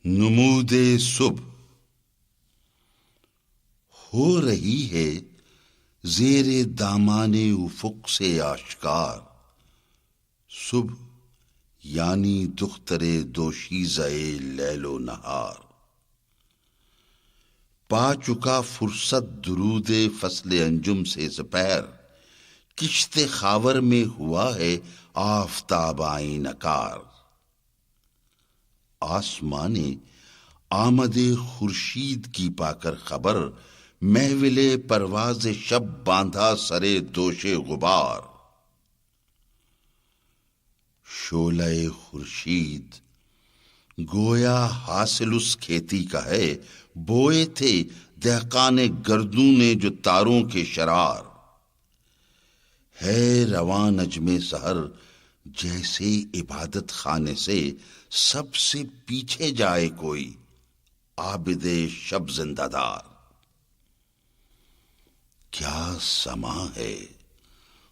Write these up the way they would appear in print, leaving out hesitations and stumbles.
نمود صبح ہو رہی ہے زیر دامان افق سے آشکار، صبح یعنی دختر دوشیزہ لیل و نہار۔ پا چکا فرصت درود فصل انجم سے سپہر، کشت خاور میں ہوا ہے آفتاب آئینہ کار۔ آسمان آمد خورشید کی پا کر خبر، محول پرواز شب باندھا سرے دوش غبار۔ شعلہ خورشید گویا حاصل اس کھیتی کا ہے، بوئے تھے دہقان گردوں نے جو تاروں کے شرار۔ ہے رواں نجم سحر جیسے عبادت خانے سے سب سے پیچھے جائے کوئی عابد شب زندہ دار۔ کیا سما ہے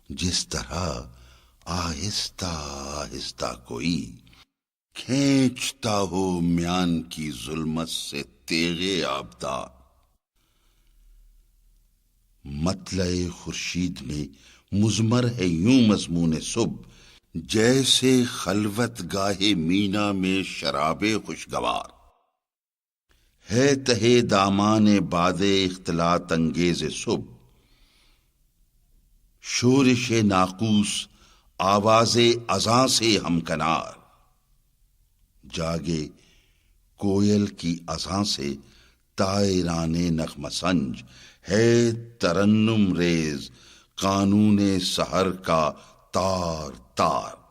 جس طرح آہستہ آہستہ کوئی کھینچتا ہو میان کی ظلمت سے تیغے آبدار۔ مطلع خورشید میں مضمر ہے یوں مضمون صبح، جیسے خلوت گاہ مینا میں شراب خوشگوار۔ ہے تہے دامان باد اختلاط انگیز صبح، شورش ناقوس آواز اذاں سے ہمکنار۔ جاگے کوئل کی اذاں سے طائران نغمہ سنج، ہے ترنم ریز قانون سحر کا تار تار۔